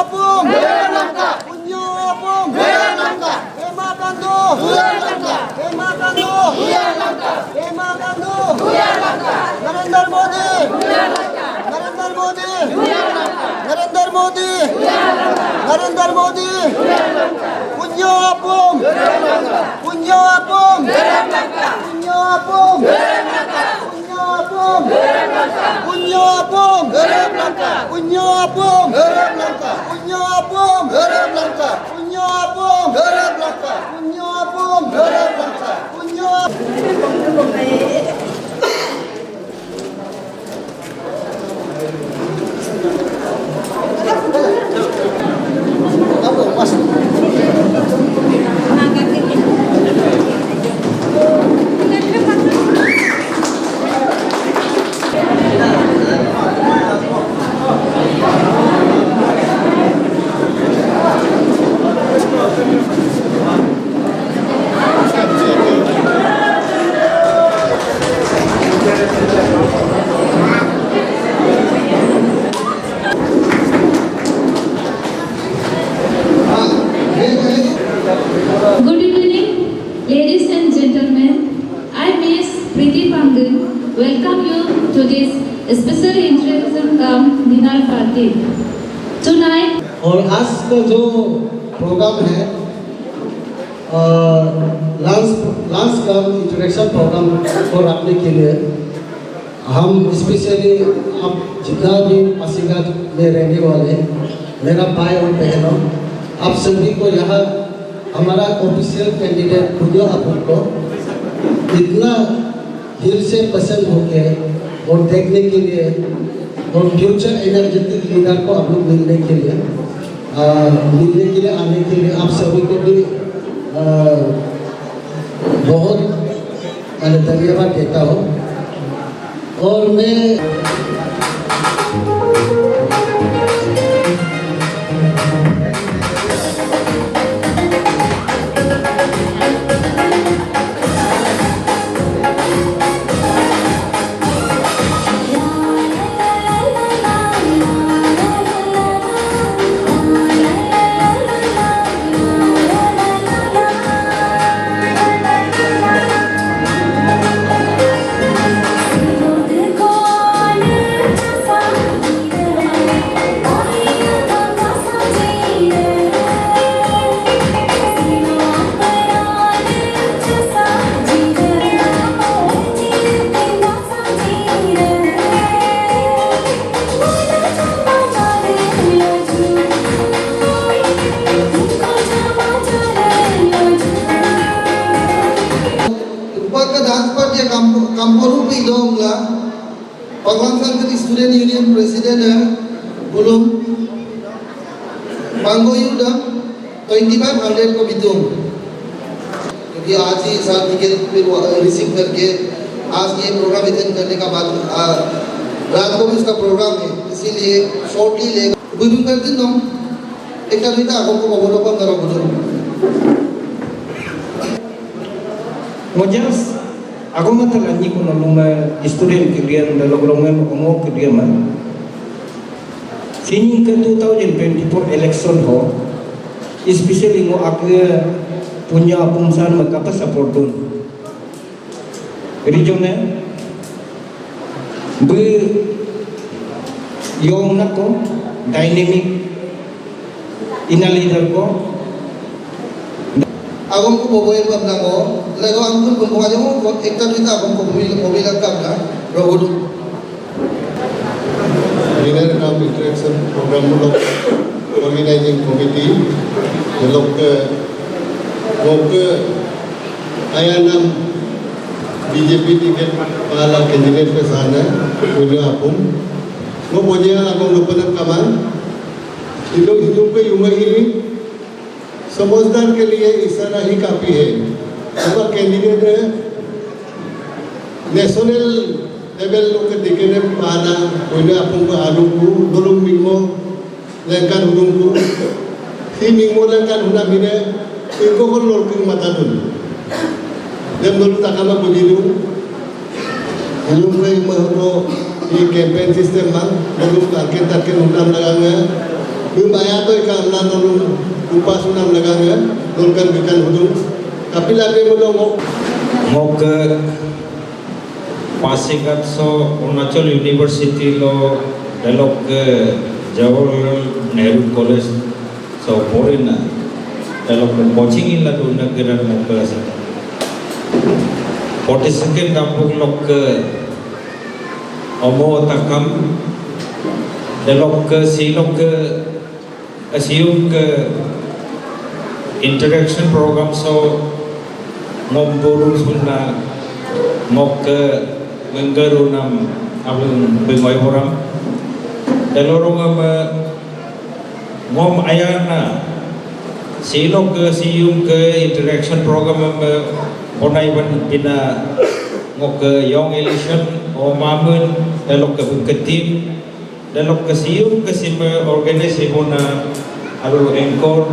Apung, Punyo Apung, Hema Kandu, Hema Kandu, Hema Kandu, Narendra Modi, Narendra Modi, Narendra Modi, Narendra Modi, Punyo Apung, Punyo Apung, Punyo Apung, Punyo Apung, Punyo Apung, Punyo Apung, Punyo Apung, Punyo Apung, Punyo Apung, Punyo Apung. Apa mas? Good evening, ladies and gentlemen. I, Miss Preeti Pangan, welcome you to this special introduction camp dinner party. Tonight, और आज का जो programme है last का introduction programme को रखने के लिए हम स्पेशली आप जितना भी पासीघाट में रहने वाले मेरा भाई और बहनों आप सभी को यहाँ हमारा ऑफिशियल कैंडिडेट पुन्यो अपुंग को इतना दिल से पसंद होके और देखने के लिए और फ्यूचर एनर्जेटिक लीडर को आप लोग मिलने के लिए आने के लिए आप सभी को भी बहुत धन्यवाद देता हूँ और मैं Kampuru Pilong lah, Paglangsang ke Student Union President belum Banggo Yuda 2500 को बितूं क्योंकि आज ही साल टिकट रिसीव करके आज ये प्रोग्राम अटेंड करने का बाद रात को भी उसका प्रोग्राम है इसीलिए शॉर्टली लेगा बुजुर्ग करते दो एक टाइम इतना आपको बहुत अपन करो बुजुर्ग मुझे aku matalah ni ko nalunga student kirian da logrongan omo kirian man sini ke 2024 election ho especially ngo aku punya pungsan makapa support dun region be yong nako dynamic ina leader ko agam ko boboy ko apna ko lago angkul ko aja mo ekta duita agam ko mobil kam na rohud dinner camp interaction program लोग organizing committee लोग आयानम BJP ticket वाला candidate पे साना पुन्यो अपुंग वो मुझे agam lupa kaman Hindu पे युवा ही समझदार के लिए इशारा ही काफी है हमारा कैंडिडेट है नेशनल लेवल लोग के दिखे ने पाना कोई अपन को आलू को दोनों मिंगो लंका हुनुं को ही मिंगो लंका हुना बिने इनको को लोकिंग मता दूँ जब दोनों तकाला बुझी दूँ हम लोग ये महत्व ये कैंपेन सिस्टम में दोनों ताकि हुना लगाएंगे Bayar tu ikan lalu lupa sunam negara, dolkan bikan hudung. Tapi lagi belum mau ke Pasigat so Arunachal University lo delok ke Jawaharlal Nehru College so porina delok ke coaching illa tu negara mau ke sa 42nd dampuk lok ke Omo takam delok ke silok ke assume ke interaction program so ngom burung sunda ngok ke menggaru nam abang bengoy orang delorong ngom ayana silok ke sium ke interaction program onai ban bina ngok ke young election o mamun delok ke bengketim delok ke sium ke sima organisasi bona aru engkor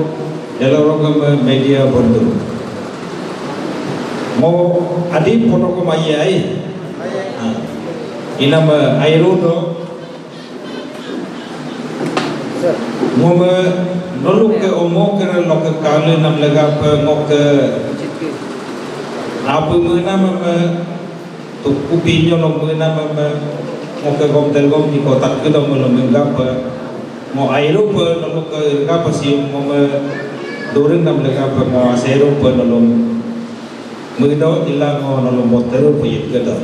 delorong media bondu mau adi foto ko mayai inam airu do mau noluk ke omo ke lok ke kale nam lega pe ngok ke abu menam tu kupinyo lok menam ngok ke gom telgom di kotak ke dom lo menggap mau airu pe noluk ke ngap sium mau doreng nam lega pe mau aseru pe nolong Mudo ilang ono motor puyit kada.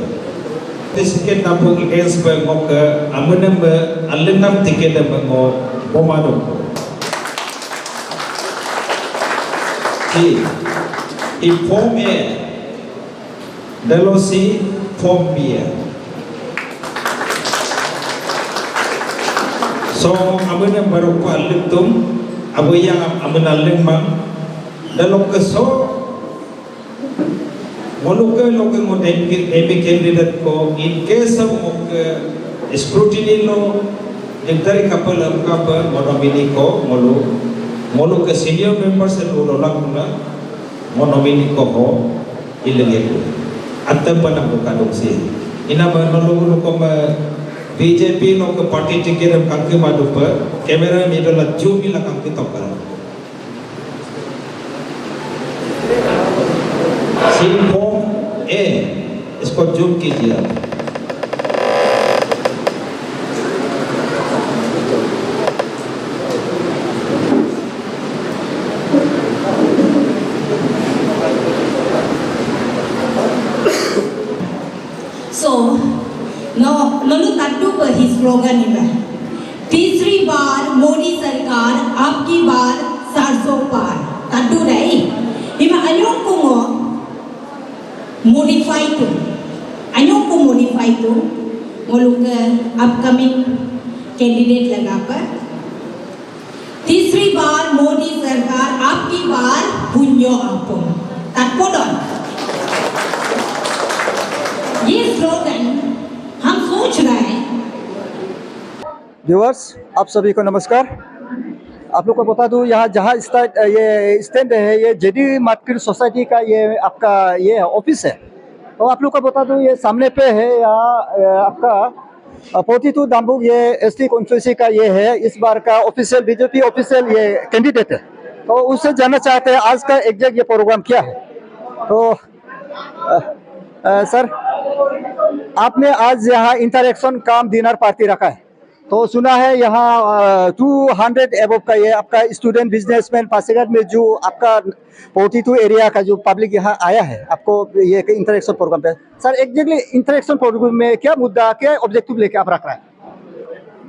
Tiket nampung against ba ngok amunam alenam tiket ba ngok bomado. I form A Delosi form B. So amunam baru ko alentum aboyang amunaleng mang dalok so Moluka loke mo MP candidate ko in case of scrutiny lo dari kapal amkapa monomini ko molu ke senior members lo lang na monomini ko ho ilagay ko atam pa na ko kadong si ina ba nolo ko ma BJP lo ke party ticket kangke madu pa camera ni la zoom ila kangke tokar form ए इसको zoom कीजिए आप So no Lolu Taddu पर his slogan है तीसरी बार मोदी सरकार आपकी बार 400 पार Taddu रही हिमा अयों को modify tu, anyo ko modify tu, muluk upcoming candidate लगा पर तीसरी बार मोदी सरकार आपकी बार पुन्यो आपो तात्पोदन ये स्लोगन हम सोच रहे हैं। व्यूअर्स आप सभी को नमस्कार। आप लोग को बता दूं यहाँ जहाँ ये स्टैंड है ये जेडी मार्केट सोसाइटी का ये आपका ये ऑफिस है। तो आप लोग को बता दूं ये सामने पे है यहाँ आपका 42 दाम्बुक ये एसटी कॉन्स्टिट्यूंसी का ये है इस बार का ऑफिशियल बीजेपी ऑफिशियल ये कैंडिडेट है। तो उससे जानना चाहते हैं आज का एग्जैक्ट ये प्रोग्राम क्या है। तो सर आपने आज यहाँ इंटरेक्शन काम डिनर पार्टी रखा है तो सुना है यहाँ 200 एबव का ये आपका स्टूडेंट बिजनेसमैन पासीघाट में जो आपका 42 एरिया का जो पब्लिक यहाँ आया है आपको ये इंटरेक्शन प्रोग्राम पे। सर एग्जैक्टली इंटरेक्शन प्रोग्राम में क्या मुद्दा क्या ऑब्जेक्टिव लेके आप रख रहे हैं।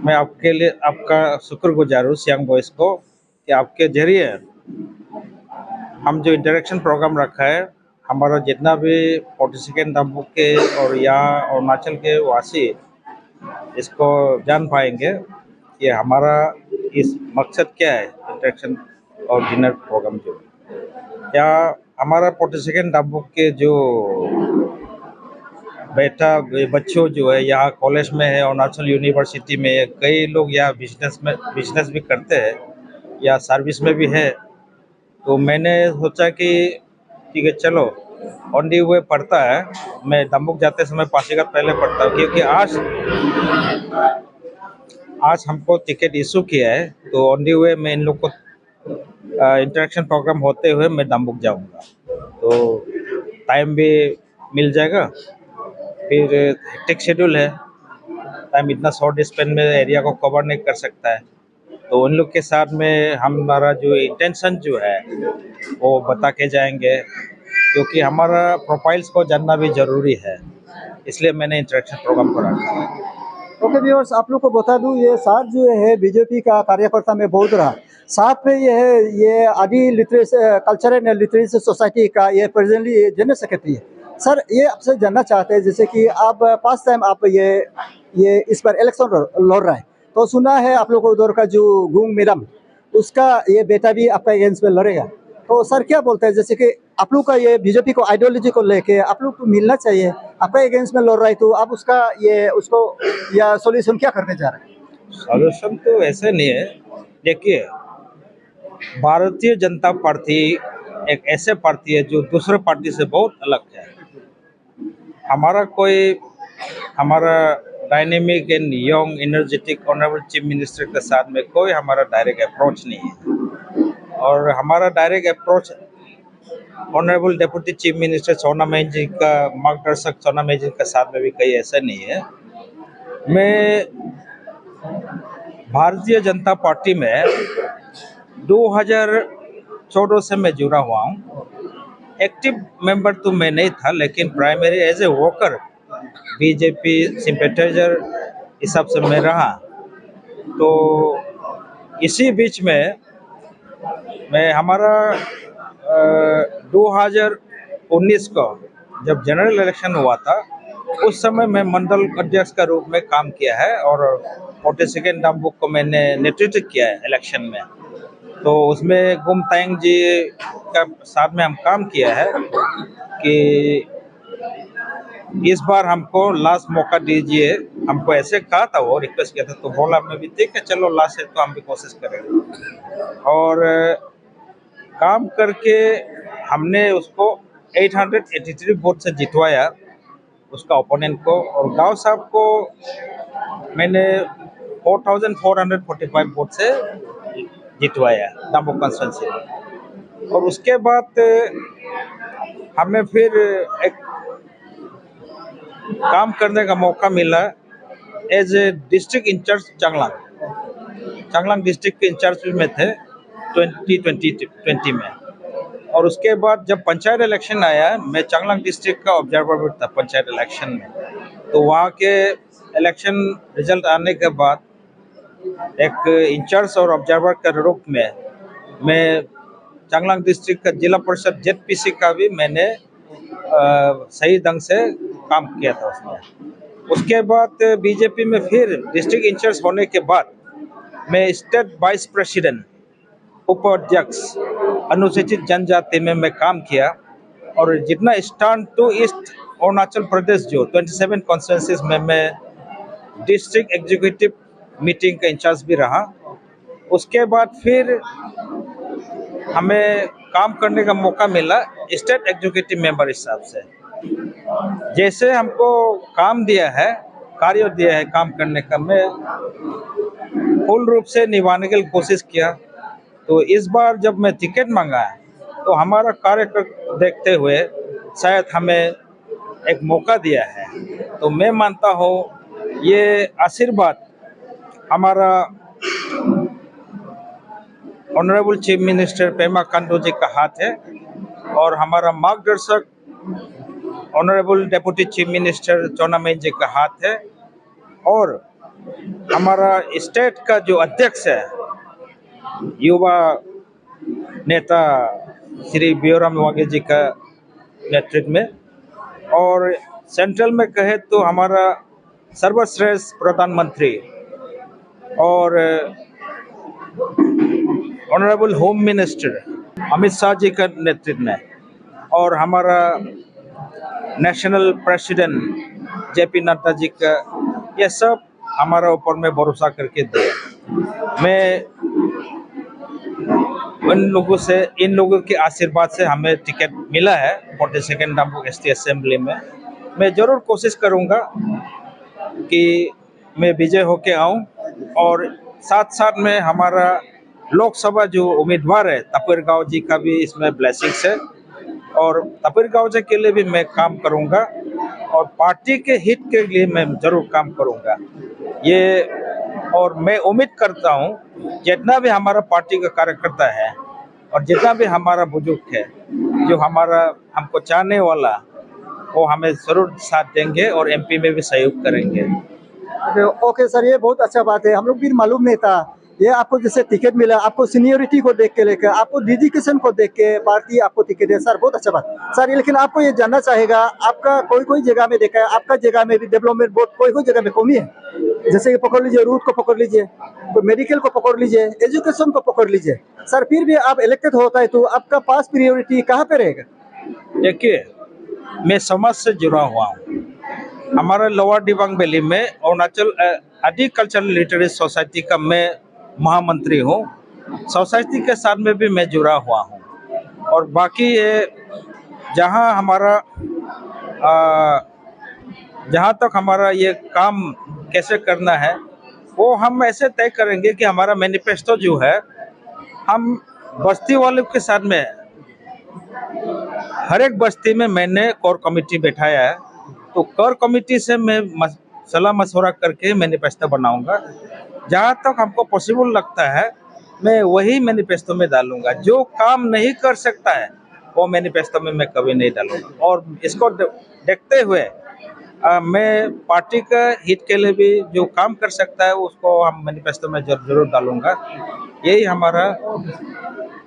मैं आपके लिए आपका शुक्रगुजार हूँ सियांग बॉयज को कि आपके जरिए हम जो इंटरेक्शन प्रोग्राम रखा है हमारा जितना भी 42 दाम्बुक के और यहाँ अरुणाचल के वासी इसको जान पाएंगे कि हमारा इस मकसद क्या है इंटरेक्शन और डिनर प्रोग्राम जो या हमारा 42 दाम्बुक के जो बच्चों जो है यहाँ कॉलेज में है अरुणाचल यूनिवर्सिटी में कई लोग यहाँ बिजनेस भी करते हैं या सर्विस में भी है। तो मैंने सोचा कि ठीक है चलो ऑन दी वे पढ़ता है मैं दाम्बुक जाते समय पासीघाट पहले पढ़ता हूँ क्योंकि आज हमको टिकट इशू किया है, तो ऑन दी वे मैं इन लोग को इंटरेक्शन प्रोग्राम होते हुए मैं दम्बुक जाऊंगा, तो टाइम भी मिल जाएगा। फिर हेक्टिक शेड्यूल है, टाइम इतना शॉर्ट स्पेन में एरिया को कवर नहीं कर सकता है, तो उन लोग के साथ में हमारा जो इंटेंशन जो है वो बता के जाएंगे, क्योंकि हमारा प्रोफाइल्स को जानना भी ज़रूरी है, इसलिए मैंने इंटरेक्शन प्रोग्राम को रखा है। ओके व्यूअर्स, आप लोग को बता दूं ये साथ जो है बीजेपी का कार्यकर्ता में बहुत रहा, साथ में ये है ये आदि literacy cultural and literacy society का ये प्रेजेंटली जनरल सेक्रेटरी है। सर, ये आपसे जानना चाहते हैं, जैसे कि आप फर्स्ट टाइम आप ये इस पर इलेक्शन लड़ रहा है, तो सुना है आप लोग को उधर का जो गुंग मैडम, उसका ये बेटा भी आपका अगेंस्ट में लड़ेगा, तो सर क्या बोलते हैं, जैसे कि आप लोग का ये बीजेपी को आइडियोलॉजी को लेके आप लोग को मिलना चाहिए, आपका अगेंस्ट में लड़ रहा है, तो आप उसको या सॉल्यूशन क्या करने जा रहे हैं? सॉल्यूशन तो ऐसे नहीं है। देखिए, भारतीय जनता पार्टी एक ऐसे पार्टी है जो दूसरे पार्टी से बहुत अलग है। हमारा dynamic and young energetic honourable chief minister के साथ में कोई हमारा डायरेक्ट अप्रोच नहीं है, और हमारा direct approach honourable deputy chief minister Chowna Mein ji का मार्गदर्शक सोना मैन जी के साथ में भी कहीं ऐसा नहीं है। मैं भारतीय जनता पार्टी में 2014 से मैं जुड़ा हुआ हूँ। एक्टिव मेंबर तो मैं नहीं था, लेकिन primary as a worker BJP sympathiser हिसाब से मैं रहा। तो इसी बीच में मैं हमारा 2019 को जब जनरल इलेक्शन हुआ था, उस समय मैं मंडल अध्यक्ष का रूप में काम किया है, और 42nd दम्बुक को मैंने नेतृत्व किया है इलेक्शन में। तो उसमें गुम तायंग जी का साथ में हम काम किया है कि इस बार हमको लास्ट मौका दीजिए, हमको ऐसे कहा था, वो रिक्वेस्ट किया था, तो बोला मैं भी ठीक है चलो लास्ट है तो हम भी कोशिश करेंगे। और काम करके हमने उसको 883 वोट से जितवाया उसका ओपोनेंट को, और गांव साहब को मैंने 4445 वोट से जितवाया दम्बुक कॉन्स्टिट्यूंसी में। और उसके बाद हमें फिर एक काम करने का मौका मिला as a district incharge Changlang district के इंचार्ज भी में थे 2020 में। और उसके बाद जब पंचायत इलेक्शन आया, मैं चांगलांग डिस्ट्रिक्ट का ऑब्जर्वर भी था पंचायत इलेक्शन में। तो वहाँ के इलेक्शन रिजल्ट आने के बाद एक इंचार्ज और ऑब्जर्वर के रूप में मैं चांगलांग डिस्ट्रिक्ट का जिला परिषद ZPC का भी मैंने सही ढंग से काम किया था उसमें। उसके बाद बीजेपी में फिर डिस्ट्रिक्ट इंचार्ज होने के बाद मैं स्टेट वाइस प्रेसिडेंट उपाध्यक्ष अनुसूचित जनजाति में मैं काम किया, और जितना eastern to east Arunachal Pradesh जो 27 कॉन्स्टिट्यूंसीज में मैं डिस्ट्रिक्ट एग्जीक्यूटिव मीटिंग का इंचार्ज भी रहा। उसके बाद फिर हमें काम करने का मौका मिला स्टेट एग्जीक्यूटिव मेंबर हिसाब से। जैसे हमको काम दिया है, कार्य दिया है काम करने का, मैं पूर्ण रूप से निभाने की कोशिश किया। तो इस बार जब मैं टिकट मांगा तो हमारा कार्य देखते हुए शायद हमें एक मौका दिया है। तो मैं मानता हूँ ये आशीर्वाद हमारा honourable chief minister Pema Khandu ji का हाथ है, और हमारा मार्गदर्शक honourable deputy chief minister Chowna Mein ji का हाथ है, और हमारा स्टेट का जो अध्यक्ष है युवा नेता श्री बियोराम वागे जी का नेतृत्व में, और सेंट्रल में कहे तो हमारा सर्वश्रेष्ठ प्रधानमंत्री और honourable home minister Amit Shah ji का नेतृत्व में, और हमारा national president JP Nadda ji का, ये सब हमारा ऊपर में भरोसा करके दिए। मैं इन लोगों के आशीर्वाद से हमें टिकट मिला है 42nd दम्बुक ST असेंबली में। मैं ज़रूर कोशिश करूंगा कि मैं विजय होके आऊं और साथ साथ में हमारा लोकसभा जो उम्मीदवार है तपिरगांव जी का भी इसमें ब्लेसिंग्स है, और तपिरगांव जी के लिए भी मैं काम करूंगा और पार्टी के हित के लिए मैं जरूर काम करूंगा ये। और मैं उम्मीद करता हूं जितना भी हमारा पार्टी का कार्यकर्ता है और जितना भी हमारा बुजुर्ग है जो हमारा हमको चाहने वाला, वो हमें जरूर साथ देंगे और एमपी में भी सहयोग करेंगे। ओके सर, ये बहुत अच्छा बात है। हम लोग भी मालूम नहीं था ये आपको जैसे टिकट मिला, आपको सीनियोरिटी को देख के लेकर, आपको डेडिकेशन को देख के पार्टी आपको टिकट है सर, बहुत अच्छा बात सर। ये लेकिन आपको ये जानना चाहेगा, आपका कोई जगह में देखा है, आपका जगह में भी डेवलपमेंट बहुत कोई जगह में कमी है। जैसे कि पकड़ लीजिए, रूट को पकड़ लीजिए, मेडिकल को पकड़ लीजिए, एजुकेशन को पकड़ लीजिए सर, फिर भी आप इलेक्टेड होता है तो आपका पास प्रायोरिटी कहाँ पे रहेगा? देखिए, मैं समाज से जुड़ा हुआ हूँ। हमारे लोअर दिबांग वैली में अरुणाचल एग्रीकल्चरल लिटरेसी सोसाइटी का मैं महामंत्री हूँ। सोसाइटी के साथ में भी मैं जुड़ा हुआ हूँ, और बाकी ये जहाँ हमारा जहाँ तक हमारा ये काम कैसे करना है वो हम ऐसे तय करेंगे कि हमारा मैनिफेस्टो जो है, हम बस्ती वालों के साथ में हर एक बस्ती में मैंने कोर कमेटी बैठाया है, तो कोर कमेटी से मैं सलाह मशवरा करके मैनिफेस्टो बनाऊंगा। जहाँ तक हमको पॉसिबल लगता है मैं वही मैनिफेस्टो में डालूंगा। जो काम नहीं कर सकता है वो मैनिफेस्टो में मैं कभी नहीं डालूंगा। और इसको देखते हुए मैं पार्टी का हित के लिए भी जो काम कर सकता है उसको हम मैनिफेस्टो में जरूर डालूंगा। यही हमारा।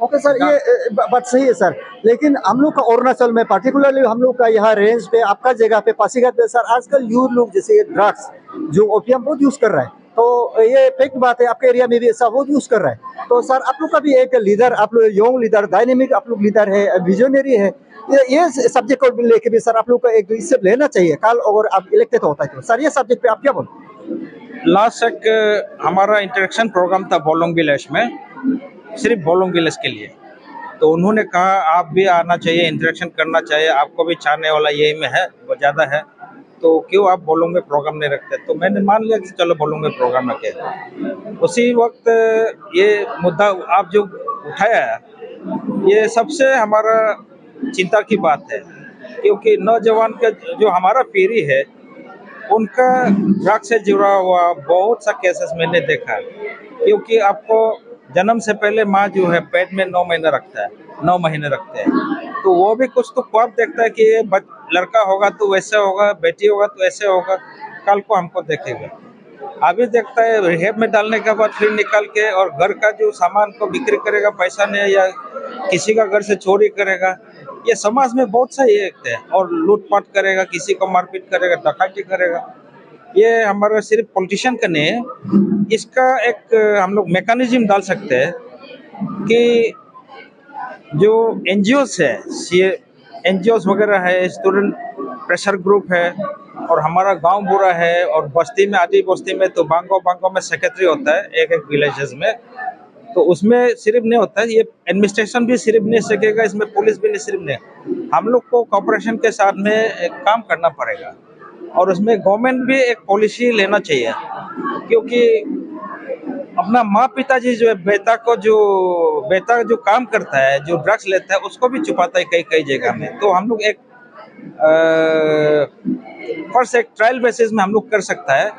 ओके सर, ये बात सही है सर, लेकिन हम लोग का अरुणाचल में पार्टिकुलरली हम लोग का यहाँ रेंज पे, आपका जगह पे पासीघाट पे सर, आजकल यूथ लोग जैसे ड्रग्स जो ओपियम बहुत यूज कर रहा है, तो ये फैक्ट बात है, आपके एरिया में भी ऐसा बहुत यूज कर रहा है। तो सर आप लोग का भी एक लीडर, आप लोग यंग लीडर, डायनेमिक आप लोग लीडर है, विजनरी है, ये सब्जेक्ट को लेके भी सर आप लोग का एक स्टेप लेना चाहिए कल अगर आप इलेक्टेड होता है तो। सर ये सब्जेक्ट पे आप क्या बोलते? लास्ट एक हमारा इंटरेक्शन प्रोग्राम था बोलोंग विलेज में, सिर्फ बोलोंग विलेज के लिए, तो उन्होंने कहा आप भी आना चाहिए, इंटरेक्शन करना चाहिए, आपको भी चाहने वाला यही में है वो ज़्यादा है, तो क्यों आप बोलोंग में प्रोग्राम नहीं रखते। तो मैंने मान लिया कि चलो बोलोंग में प्रोग्राम रखे। उसी वक्त ये मुद्दा आप जो उठाया है ये सबसे हमारा चिंता की बात है, क्योंकि नौजवान का जो हमारा पीढ़ी है उनका ड्रग्स से जुड़ा हुआ बहुत सा केसेस मैंने देखा। क्योंकि आपको जन्म से पहले माँ जो है पेट में 9 महीने रखता है, 9 महीने रखते हैं, तो वो भी कुछ तो ख्वाब देखता है कि ये लड़का होगा तो वैसे होगा, बेटी होगा तो ऐसे होगा, कल को हमको देखेगा। अभी देखता है रिहेब में डालने के बाद फिर निकाल के और घर का जो सामान को बिक्री करेगा पैसा नहीं, या किसी का घर से चोरी करेगा। ये समाज में बहुत सा ये है, और लूटपाट करेगा, किसी को मारपीट करेगा, डकैती करेगा। ये हमारा सिर्फ पॉलिटिशियन का नहीं है, इसका एक हम लोग मैकेनिज्म डाल सकते हैं कि जो एनजीओस है, एनजीओस वगैरह है, स्टूडेंट प्रेशर ग्रुप है, और हमारा गांव बुरा है, और बस्ती में आदि बस्ती में तो बांगो में सेक्रेटरी होता है एक विलेजेस में, तो उसमें सिर्फ नहीं होता है, ये एडमिनिस्ट्रेशन भी सिर्फ नहीं सकेगा, इसमें पुलिस भी नहीं सिर्फ नहीं, हम लोग को कॉर्पोरेशन के साथ में एक काम करना पड़ेगा, और उसमें गवर्नमेंट भी एक पॉलिसी लेना चाहिए। क्योंकि अपना माँ पिताजी जो है बेटा जो काम करता है, जो ड्रग्स लेता है, उसको भी छुपाता है कई जगह में। तो हम लोग एक फर्स्ट एक ट्रायल बेसिस में हम लोग कर सकता है,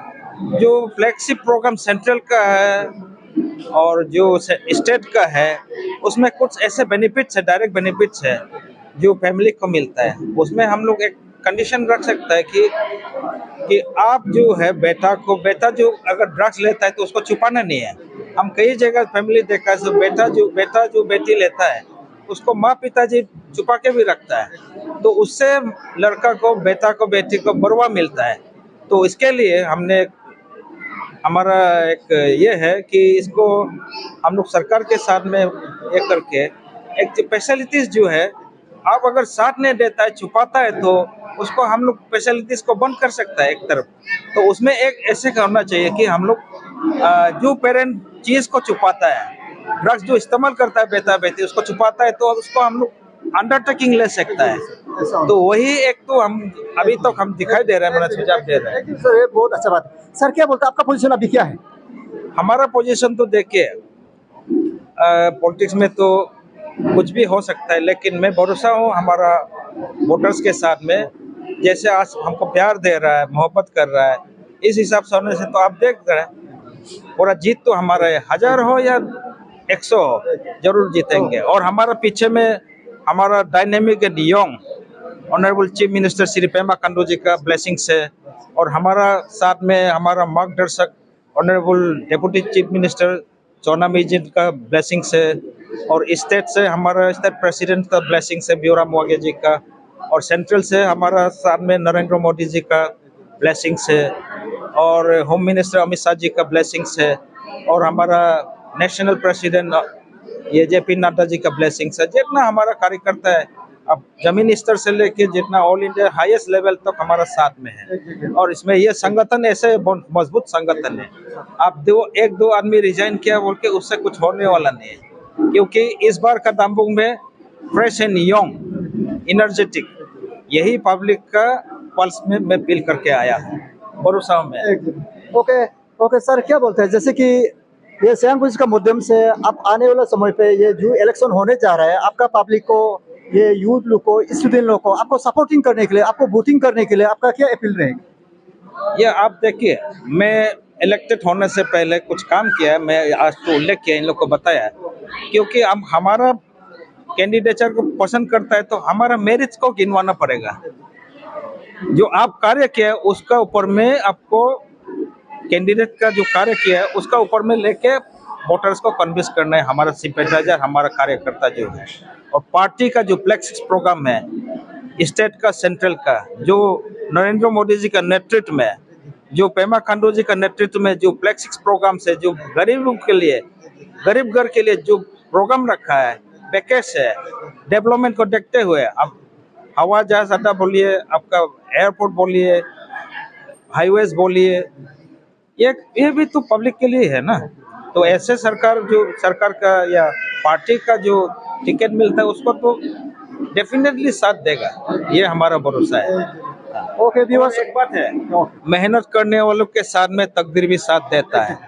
जो फ्लैगशिप प्रोग्राम सेंट्रल का है और जो स्टेट का है, उसमें कुछ ऐसे बेनिफिट्स है, डायरेक्ट बेनिफिट्स है जो फैमिली को मिलता है। उसमें हम लोग एक कंडीशन रख सकता है कि आप जो है बेटा जो अगर ड्रग्स लेता है तो उसको छुपाना नहीं है। हम कई जगह फैमिली देखा है, बेटा जो बेटी लेता है उसको माँ पिताजी छुपा के भी रखता है, तो उससे लड़का को, बेटा को, बेटी को बरवा मिलता है। तो इसके लिए हमने हमारा एक ये है कि इसको हम लोग सरकार के साथ में ये करके एक स्पेशलिटीज जो है, आप अगर साथ नहीं देता है, छुपाता है, तो उसको हम लोग स्पेशलिटीज को बंद कर सकता है एक तरफ। तो उसमें एक ऐसे करना चाहिए कि हम लोग जो पेरेंट चीज को छुपाता है, ड्रग्स जो इस्तेमाल करता है बेटा बेटी, उसको छुपाता है, तो उसको हम लोग अंडरटेकिंग ले सकता है। तो वही एक तो हम अभी तक हम दिखाई दे रहे हैं, मैंने सुझाव दे रहे हैं। सर ये बहुत अच्छा बात है। सर क्या बोलते हैं, आपका पोजीशन अभी क्या है? हमारा पोजीशन तो देखिए, पॉलिटिक्स में तो कुछ भी हो सकता है, लेकिन मैं भरोसा हूँ हमारा वोटर्स के साथ में। जैसे आज हमको प्यार दे रहा है, मोहब्बत कर रहा है, इस हिसाब से होने से तो आप देख रहे हैं पूरा जीत तो हमारा है। 1000 हो या 100 हो, जरूर जीतेंगे। और हमारा पीछे में हमारा dynamic and young honourable chief minister Shri Pema Khandu ji का ब्लेसिंग्स है, और हमारा साथ में हमारा मार्गदर्शक honourable deputy chief minister Chowna मीजिन का ब्लेसिंग्स है, और स्टेट से हमारा स्टेट प्रेसिडेंट का ब्लेसिंग्स है ब्योराम वागे जी का, और सेंट्रल से हमारा साथ में नरेंद्र मोदी जी का ब्लेसिंग्स है, और होम मिनिस्टर अमित शाह जी का ब्लेसिंग्स है, और हमारा नेशनल प्रेसिडेंट ये जेपी नड्डा जी का ब्लेसिंग्स है। जितना हमारा कार्यकर्ता है, अब जमीनी स्तर से लेके जितना ऑल इंडिया हाईएस्ट लेवल तक हमारा साथ में है, और इसमें ये संगठन ऐसे बहुत मजबूत संगठन है। आप एक दो आदमी रिजाइन किया बोल के उससे कुछ होने वाला नहीं है, क्योंकि इस बार का दाम्बुक में फ्रेश एंड यंग एनर्जेटिक यही पब्लिक का पल्स में मैं फील करके आया हूँ, भरोसा में। ओके सर, क्या बोलते हैं, जैसे कि ये सैनपुर का माध्यम से आप आने वाला समय पे ये जो इलेक्शन होने जा रहा है, आपका पब्लिक को, ये यूथ लोग को, स्टूडेंट लोग को आपको सपोर्टिंग करने के लिए, आपको वोटिंग करने के लिए आपका क्या अपील रहेगी? ये आप देखिए, मैं इलेक्टेड होने से पहले कुछ काम किया है, मैं आज तो उल्लेख किया, इन लोग को बताया, क्योंकि अब हमारा कैंडिडेचर को पसंद करता है तो हमारा मेरिट्स को गिनवाना पड़ेगा। जो आप कार्य किया है उसका ऊपर में आपको कैंडिडेट का जो कार्य किया है उसका ऊपर में लेके वोटर्स को कन्विंस करना है, हमारा सिंपैथाइजर, हमारा कार्यकर्ता जो है। और पार्टी का जो फ्लैगशिप प्रोग्राम है, स्टेट का, सेंट्रल का, जो नरेंद्र मोदी जी का नेतृत्व में, जो पेमा खांडू जी का नेतृत्व में जो फ्लैगशिप प्रोग्राम से जो गरीबों के लिए, गरीब घर के लिए जो प्रोग्राम रखा है, पैकेज है, डेवलपमेंट को देखते हुए, अब हवा जहाज अड्डा बोलिए, आपका एयरपोर्ट बोलिए, हाईवेज बोलिए, ये भी तो पब्लिक के लिए है ना। तो ऐसे सरकार का या पार्टी का जो टिकट मिलता है उसको तो डेफिनेटली साथ देगा, ये हमारा भरोसा है। ओके व्यूअर्स, एक बात है, मेहनत करने वालों के साथ में तकदीर भी साथ देता है।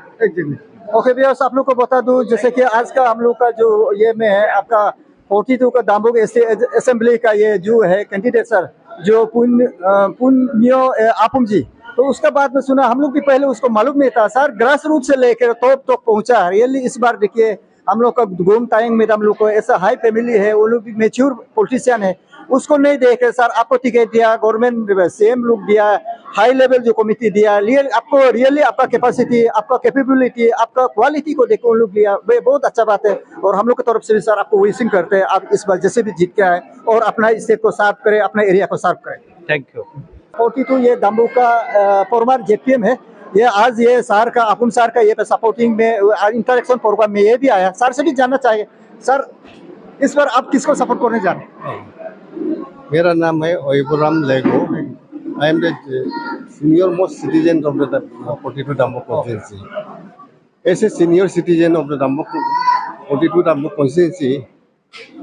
ओके व्यूअर्स, आप लोग को बता दूं, जैसे कि आज का हम लोग का जो ये में है, आपका 42 का दाम्बुक असेंबली का ये जो है कैंडिडेट सर, जो पुन्यो आपुम जी, तो उसका बाद में सुना, हम लोग भी पहले उसको मालूम नहीं था सर, ग्रास रूट से लेकर टॉप तक पहुंचा। रियली इस बार देखिए, हम लोग का गोम तायंग में हम लोग को ऐसा हाई फैमिली है, वो लोग भी मेच्योर पॉलिटिशियन है, उसको नहीं देखे सर आपको टिकट दिया, गवर्नमेंट सेम लोग दिया, हाई लेवल जो कमिटी दिया, आपको रियली आपका कैपेसिटी, आपका कैपेबिलिटी, आपका क्वालिटी को देखो उन लोग लिया, वे बहुत अच्छा बात है। और हम लोग की तरफ से भी सर आपको विशिंग करते हैं, आप इस बार जैसे भी जीत के आए और अपना स्टेट को सर्व करें, अपना एरिया को सर्व करें। Thank you. 42 ये दाम्बुक का फॉर्मर जेपीएम है, ये आज ये सर का आपुम सर का ये सपोर्टिंग में इंटरेक्शन प्रोग्राम में ये भी आया। सर से भी जानना चाहिए, सर इस बार आप किसको सपोर्ट करने जा रहे हैं? मेरा नाम है Oiburam Lego. I am the senior most citizen of the 42 Dambuk constituency. ऐसे senior citizen of the Dambuk 42 Dambuk constituency,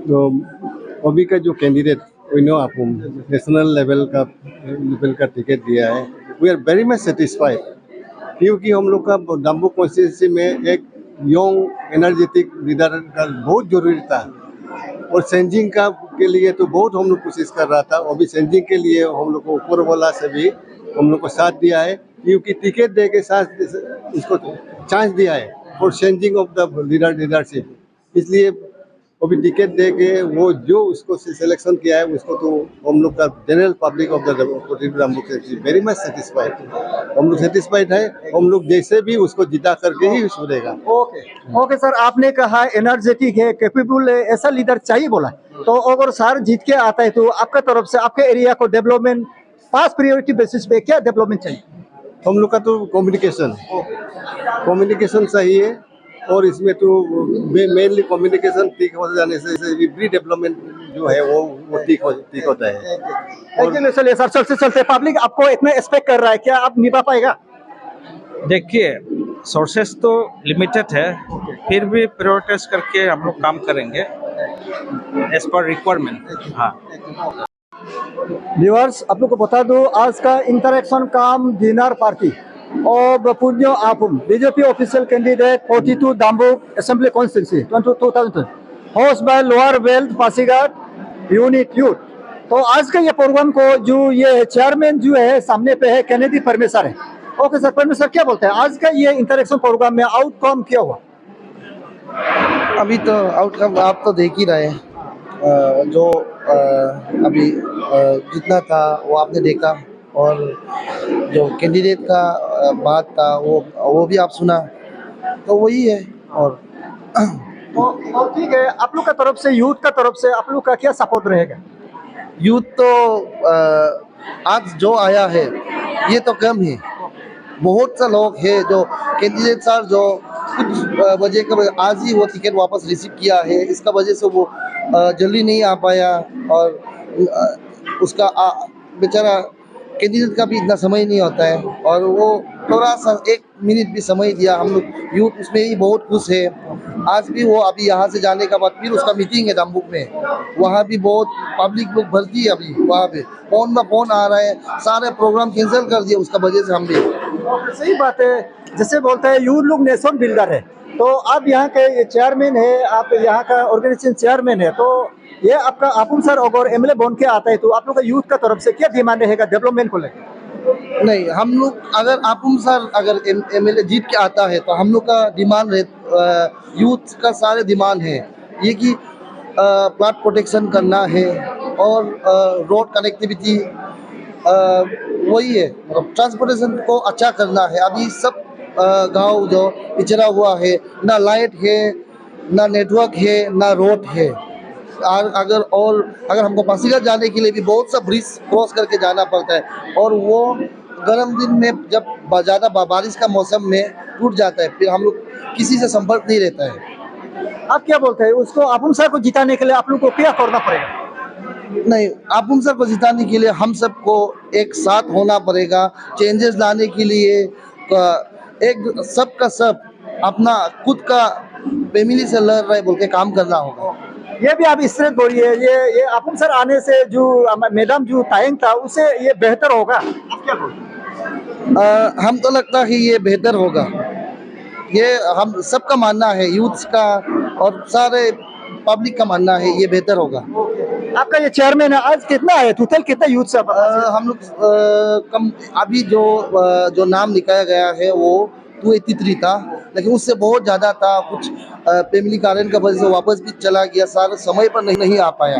तो अभी का जो candidate Punyo Apum national level का टिकट दिया है, we are very much satisfied, क्योंकि हम लोग का दाम्बुक कॉन्स्टिट्यूंसी में एक यंग एनर्जेटिक लीडर का बहुत जरूरी था, और सेंजिंग का के लिए तो बहुत हम लोग कोशिश कर रहा था। अभी सेंजिंग के लिए हम लोग को ऊपर वाला से भी हम लोग को साथ दिया है, क्योंकि टिकट दे के साथ इसको चांस दिया है for changing of the leadership. इसलिए अभी टिकट दे के वो जो उसको सिलेक्शन किया है उसको तो हम लोग का general public of the 42 Dambuk very much satisfied, हम लोग सेटिस्फाइड है। हम लोग जैसे भी उसको जिता करके ही सुधरेगा। ओके सर, आपने कहा एनर्जेटिक है, कैपेबल है, ऐसा लीडर चाहिए बोला, तो अगर सर जीत के आता है तो आपका तरफ से आपके एरिया को डेवलपमेंट फर्स्ट प्रायोरिटी बेसिस पे क्या डेवलपमेंट चाहिए? हम लोग का तो कम्युनिकेशन सही है, और इसमें तो मेनली कम्युनिकेशन ठीक हो जाने से एवरी डेवलपमेंट जो है वो ठीक होता है। चलिए सर, चलते पब्लिक आपको इतना एक्सपेक्ट कर रहा है, क्या आप निभा पाएगा? देखिए, सोर्सेस तो लिमिटेड है, फिर भी प्रायोरिटाइज करके हम लोग काम करेंगे एज पर रिक्वायरमेंट। हाँ व्यूअर्स, आप लोग को बता दूं, आज का इंटरेक्शन काम दिनार party of Punyo Apum, BJP official candidate 42 Dambuk Assembly Constituency 2020, host by Lower Wealth Pasigat Unit Youth। तो आज का ये प्रोग्राम को जो ये चेयरमैन जो है सामने पे है कैनेडी परमेसर है। ओके सर, परमेसर क्या बोलते हैं आज का ये इंटरेक्शन प्रोग्राम में आउटकम क्या हुआ? अभी तो आउटकम आप तो देख ही रहे हैं, जो अभी जितना था वो आपने देखा, और जो कैंडिडेट का बात था वो भी आप सुना, तो वही है। और तो ठीक है, आप लोग का तरफ से, यूथ का तरफ से आप लोग का क्या सपोर्ट रहेगा? यूथ तो आज जो आया है ये तो कम है, बहुत से लोग हैं जो कैंडिडेट सर जो कुछ वजह का आज ही वो टिकट वापस रिसीव किया है, इसका वजह से वो जल्दी नहीं आ पाया, और उसका बेचारा कैंडिडेट का भी इतना समय नहीं होता है, और वो थोड़ा सा 1 मिनट भी समय दिया। हम लोग यूथ उसमें ही बहुत खुश है। आज भी वो अभी यहाँ से जाने के बाद फिर उसका मीटिंग है दम्बुक में, वहाँ भी बहुत पब्लिक लोग भरती है। अभी वहाँ पे फोन में फोन आ रहा है, सारे प्रोग्राम कैंसिल कर दिए उसका वजह से हम भी। सही बात है, जैसे बोलते हैं यूथ लोग नेशन बिल्डर है, तो आप यहाँ के चेयरमैन है, आप यहाँ का ऑर्गेनाइजेशन चेयरमैन है, तो ये आपका आपुम सर अगर एमएलए बन के आता है तो आप लोग का यूथ का तरफ से क्या डिमांड रहेगा डेवलपमेंट को लेकर? नहीं, हम लोग अगर आपुम सर अगर एमएलए जीत के आता है तो हम लोग का डिमांड यूथ का सारे डिमांड है ये कि प्लॉट प्रोटेक्शन करना है, और रोड कनेक्टिविटी वही है, मतलब ट्रांसपोर्टेशन को अच्छा करना है। अभी सब गांव जो पिछड़ा हुआ है, ना लाइट है, ना नेटवर्क है, ना रोड है। अगर हमको पासीघाट जाने के लिए भी बहुत सा ब्रिज क्रॉस करके जाना पड़ता है, और वो गर्म दिन में जब ज़्यादा बारिश का मौसम में टूट जाता है, फिर हम लोग किसी से संपर्क नहीं रहता है। आप क्या बोलते हैं, उसको आपुम सर को जिताने के लिए आप लोग को क्या करना पड़ेगा? नहीं, आपुम सर को जिताने के लिए हम सबको एक साथ होना पड़ेगा। चेंजेस लाने के लिए एक सबका सब अपना खुद का फैमिली से लड़ रहे बोल के काम करना होगा। ये भी आप इससे बोलिए, ये आपुम सर आने से जो मैडम जो तायंग था उससे ये बेहतर होगा, आप क्या बोलते? हम तो लगता है ये बेहतर होगा, ये हम सबका मानना है, यूथ का और सारे पब्लिक का मानना है, ये बेहतर होगा। आपका ये चेयरमैन है, आज कितना है टोटल, कितना यूथ से? हम लोग कम अभी जो नाम लिखाया गया है वो 283 था, लेकिन उससे बहुत ज़्यादा था। कुछ फैमिली कारण का वजह से वापस भी चला गया, सारा समय पर नहीं आ पाया।